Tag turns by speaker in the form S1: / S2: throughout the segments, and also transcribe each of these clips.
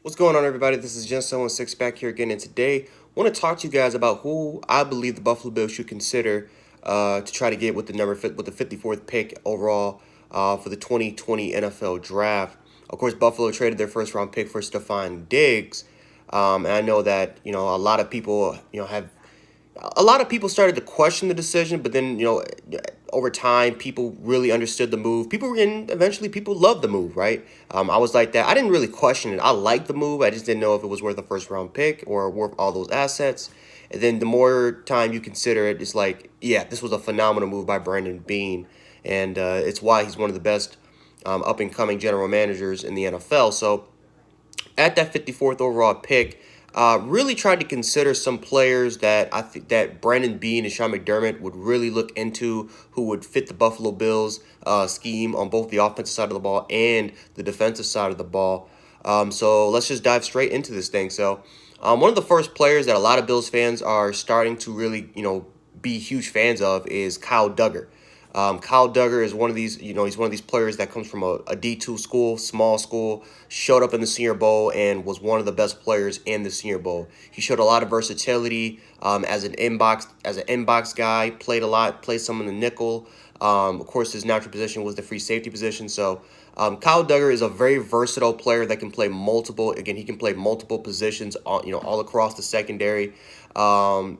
S1: What's going on, everybody? This is Gen 76 back here again, and today I want to talk to you guys about who I believe the Buffalo Bills should consider to try to get with the 54th pick overall for the 2020 NFL Draft. Of course, Buffalo traded their first round pick for Stephon Diggs, and I know that a lot of people have a lot of people started to question the decision, but then over time, people really understood the move. People and eventually people loved the move, right? I was like that. I didn't really question it. I liked the move. I just didn't know if it was worth a first round pick or worth all those assets. And then the more time you consider it, it's like, yeah, this was a phenomenal move by Brandon Beane, and it's why he's one of the best up and coming general managers in the NFL. So at that 54th overall pick, really tried to consider some players that I think that Brandon Beane and Sean McDermott would really look into, who would fit the Buffalo Bills scheme on both the offensive side of the ball and the defensive side of the ball. So let's just dive straight into this thing. So one of the first players that a lot of Bills fans are starting to really, be huge fans of is Kyle Duggar. Kyle Duggar is one of these, he's one of these players that comes from a D2 school, small school, showed up in the Senior Bowl and was one of the best players in the Senior Bowl. He showed a lot of versatility as an inbox guy, played a lot, played some in the nickel. Of course, his natural position was the free safety position. So Kyle Duggar is a very versatile player that can play multiple. Again, he can play multiple positions, all across the secondary. Um,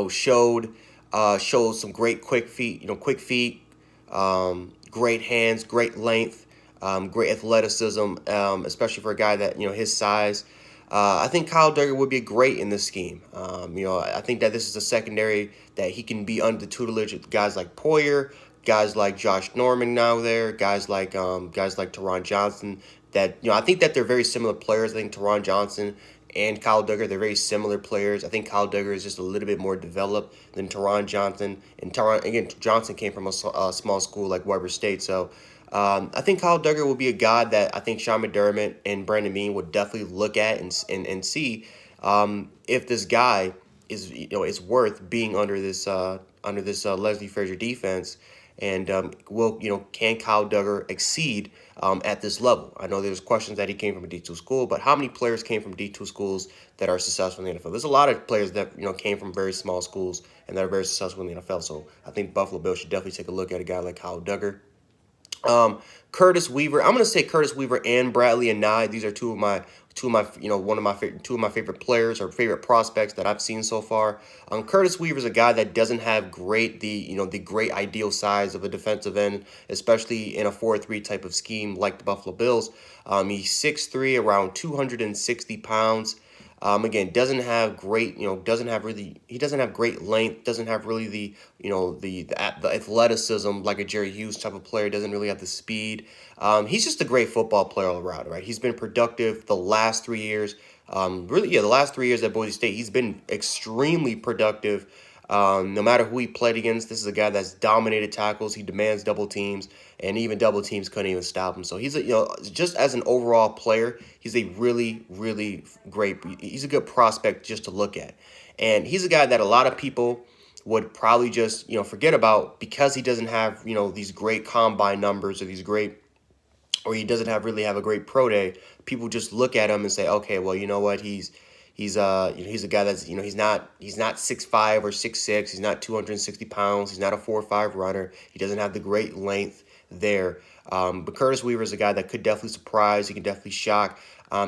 S1: showed some great quick feet, great hands, great length, great athleticism, especially for a guy that his size. I think Kyle Duggar would be great in this scheme. I think that this is a secondary that he can be under the tutelage of guys like Poyer, guys like Josh Norman now there, guys like Teron Johnson. That I think that they're very similar players. I think Teron Johnson and Kyle Duggar, they're very similar players. I think Kyle Duggar is just a little bit more developed than Teron Johnson. And Teron, again, Johnson came from a small school like Weber State. So I think Kyle Duggar will be a guy that I think Sean McDermott and Brandon Beane would definitely look at and see if this guy is worth being under this Leslie Frazier defense, and will can Kyle Duggar exceed at this level? I know there's questions that he came from a D2 school, but how many players came from D2 schools that are successful in the NFL? There's a lot of players that came from very small schools and that are very successful in the NFL. So I think Buffalo Bills should definitely take a look at a guy like Kyle Duggar. Curtis Weaver. I'm gonna say Curtis Weaver and Bradley and Nye. These are two of my one of my two of my favorite players or favorite prospects that I've seen so far. Curtis Weaver is a guy that doesn't have the great ideal size of a defensive end, especially in a 4-3 type of scheme like the Buffalo Bills. He's 6'3", around 260 pounds. Again, he doesn't have great length, doesn't have really the athleticism like a Jerry Hughes type of player, doesn't really have the speed. He's just a great football player all around, right? He's been productive the last 3 years. Really, yeah, the last 3 years at Boise State, he's been extremely productive. No matter who he played against, this is a guy that's dominated tackles. He demands double teams, and even double teams couldn't even stop him. So he's just as an overall player, he's a really, really great. He's a good prospect just to look at, and he's a guy that a lot of people would probably just forget about because he doesn't have these great combine numbers or he doesn't have a great pro day. People just look at him and say, okay, well, you know what, he's a guy that's he's not 6'5" or 6'6". He's not 260 pounds. He's not a 4-5 runner. He doesn't have the great length there. But Curtis Weaver is a guy that could definitely surprise. He can definitely shock.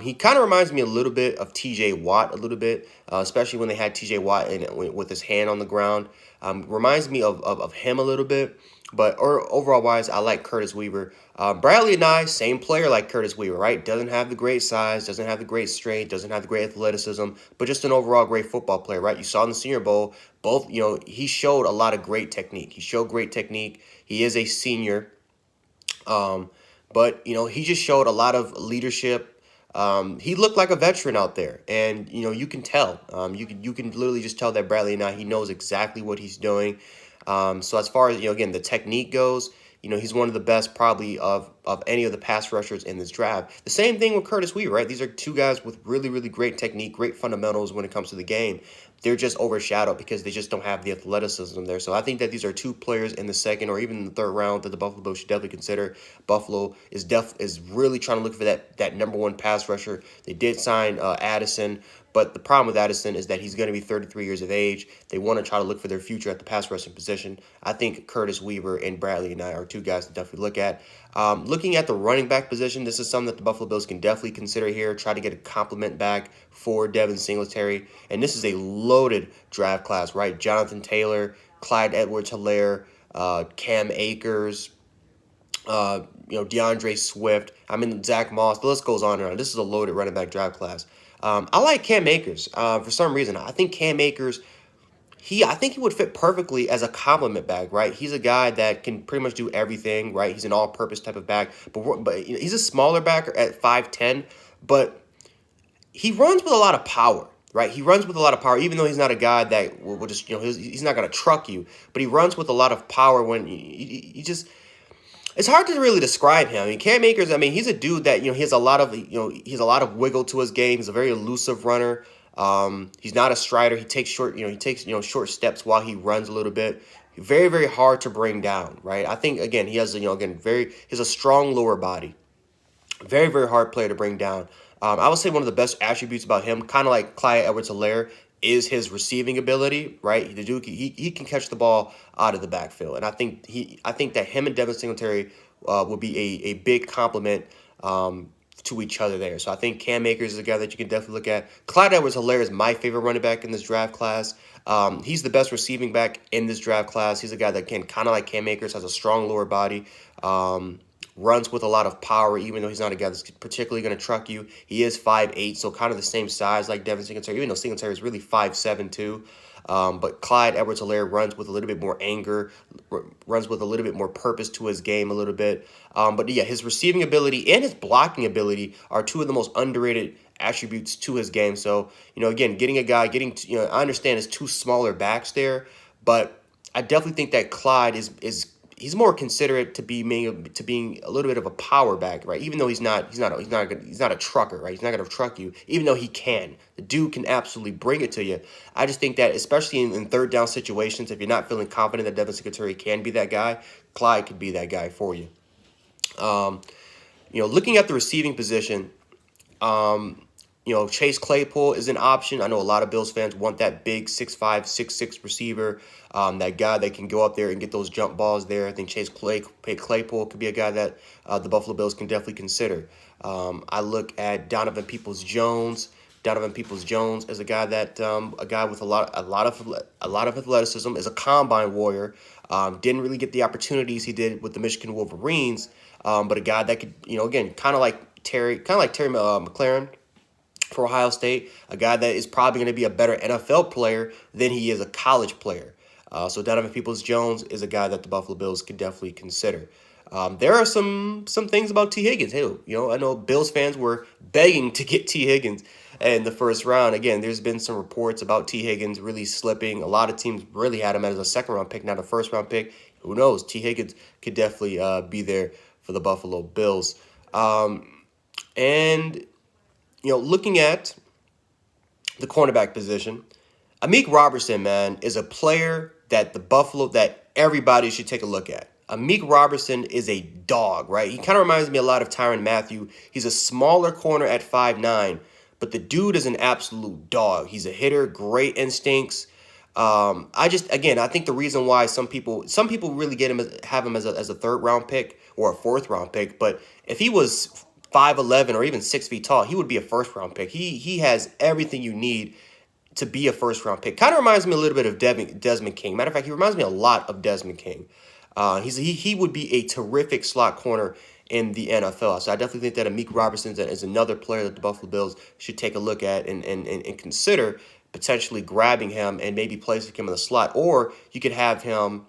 S1: He kind of reminds me a little bit of T.J. Watt, a little bit, especially when they had T.J. Watt with his hand on the ground. Reminds me of him a little bit. But overall wise, I like Curtis Weaver. Bradley and I, same player like Curtis Weaver, right? Doesn't have the great size, doesn't have the great strength, doesn't have the great athleticism, but just an overall great football player, right? You saw in the Senior Bowl, both, he showed a lot of great technique. He showed great technique. He is a senior, um, but he just showed a lot of leadership. He looked like a veteran out there, and you can tell. You can literally just tell that Bradley now he knows exactly what he's doing. So as far as again the technique goes, he's one of the best probably of any of the pass rushers in this draft. The same thing with Curtis Weaver, right? These are two guys with really, really great technique, great fundamentals when it comes to the game. They're just overshadowed because they just don't have the athleticism there. So I think that these are two players in the second or even the third round that the Buffalo Bills should definitely consider. Buffalo is really trying to look for that number one pass rusher. They did sign Addison, but the problem with Addison is that he's going to be 33 years of age. They want to try to look for their future at the pass rushing position. I think Curtis Weaver and Bradley and I are two guys to definitely look at. Looking at the running back position, this is something that the Buffalo Bills can definitely consider here. Try to get a compliment back for Devin Singletary. And this is a loaded draft class, right? Jonathan Taylor, Clyde Edwards-Helaire, Cam Akers, DeAndre Swift. Zach Moss. The list goes on and on. This is a loaded running back draft class. I like Cam Akers for some reason. I think Cam Akers, I think he would fit perfectly as a compliment back, right? He's a guy that can pretty much do everything, right? He's an all-purpose type of back, but he's a smaller back at 5'10", but he runs with a lot of power, right? He runs with a lot of power, even though he's not a guy that will just, he's not going to truck you, but he runs with a lot of power when he just. It's hard to really describe him. Cam Akers, he's a dude that, he has a lot of, he has a lot of wiggle to his game. He's a very elusive runner. He's not a strider. He takes short steps while he runs a little bit. Very, very hard to bring down, right? I think, again, he has, he has a strong lower body. Very, very hard player to bring down. I would say one of the best attributes about him, kind of like Clyde Edwards-Helaire, is his receiving ability, right? The dude, he can catch the ball out of the backfield, and I think that him and Devin Singletary will be a big compliment to each other there. So I think Cam Akers is a guy that you can definitely look at. Clyde Edwards-Helaire is my favorite running back in this draft class. He's the best receiving back in this draft class. He's a guy that can, kind of like Cam Akers, has a strong lower body. Runs with a lot of power, even though he's not a guy that's particularly going to truck you. He is 5'8", so kind of the same size like Devin Singletary, even though Singletary is really 5'7", too. But Clyde Edwards-Helaire runs with a little bit more anger, runs with a little bit more purpose to his game a little bit. But yeah, his receiving ability and his blocking ability are two of the most underrated attributes to his game. So, again, getting a guy, I understand it's two smaller backs there, but I definitely think that Clyde he's more considerate to being a little bit of a power back, right? Even though he's not a trucker, right? He's not going to truck you, even though he can. The dude can absolutely bring it to you. I just think that, especially in third down situations, if you're not feeling confident that Devin Singletary can be that guy, Clyde could be that guy for you. Looking at the receiving position, Chase Claypool is an option. I know a lot of Bills fans want that big 6'5", 6'6" receiver, that guy that can go up there and get those jump balls there. I think Chase Claypool could be a guy that the Buffalo Bills can definitely consider. I look at Donovan Peoples-Jones. Donovan Peoples-Jones is a guy with a lot of athleticism, is a combine warrior. Didn't really get the opportunities he did with the Michigan Wolverines, but a guy that could, again, kind of like Terry McLaurin for Ohio State, a guy that is probably going to be a better NFL player than he is a college player. So Donovan Peoples-Jones is a guy that the Buffalo Bills could definitely consider. There are some things about T. Higgins. Hey, I know Bills fans were begging to get T. Higgins in the first round. Again, there's been some reports about T. Higgins really slipping. A lot of teams really had him as a second-round pick, not a first-round pick. Who knows? T. Higgins could definitely be there for the Buffalo Bills. Looking at the cornerback position, Amik Robertson, man, is a player that everybody should take a look at. Amik Robertson is a dog, right? He kind of reminds me a lot of Tyrann Mathieu. He's a smaller corner at 5'9", but the dude is an absolute dog. He's a hitter, great instincts. I think the reason why some people really have him as a third-round pick or a fourth-round pick, but if he was 5'11" or even 6 feet tall, he would be a first-round pick. He has everything you need to be a first-round pick. Kind of reminds me a little bit of Desmond King. Matter of fact, he reminds me a lot of Desmond King. He would be a terrific slot corner in the NFL. So I definitely think that Amik Robertson is another player that the Buffalo Bills should take a look at and consider potentially grabbing him and maybe placing him in the slot. Or you can have him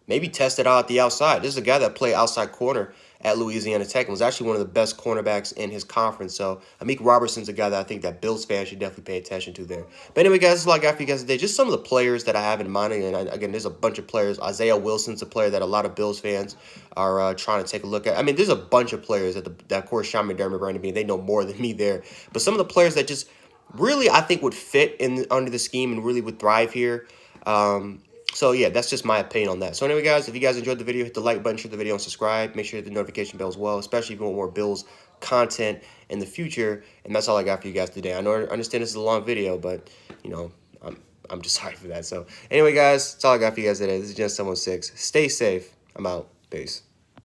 S1: maybe test it out at the outside. This is a guy that played outside corner at Louisiana Tech and was actually one of the best cornerbacks in his conference. So Amik Robertson's a guy that I think that Bills fans should definitely pay attention to there. But anyway, guys, this is all I got for you guys today. Just some of the players that I have in mind. And again, there's a bunch of players. Isaiah Wilson's a player that a lot of Bills fans are trying to take a look at. I mean, there's a bunch of players that of course, Sean McDermott, Brandon Beane, they know more than me there. But some of the players that just really I think would fit in under the scheme and really would thrive here. So yeah, that's just my opinion on that. So anyway, guys, if you guys enjoyed the video, hit the like button, share the video, and subscribe. Make sure you hit the notification bell as well, especially if you want more Bills content in the future. And that's all I got for you guys today. I understand this is a long video, but you know, I'm just sorry for that. So anyway, guys, that's all I got for you guys today. This is Gen 716. Stay safe. I'm out. Peace.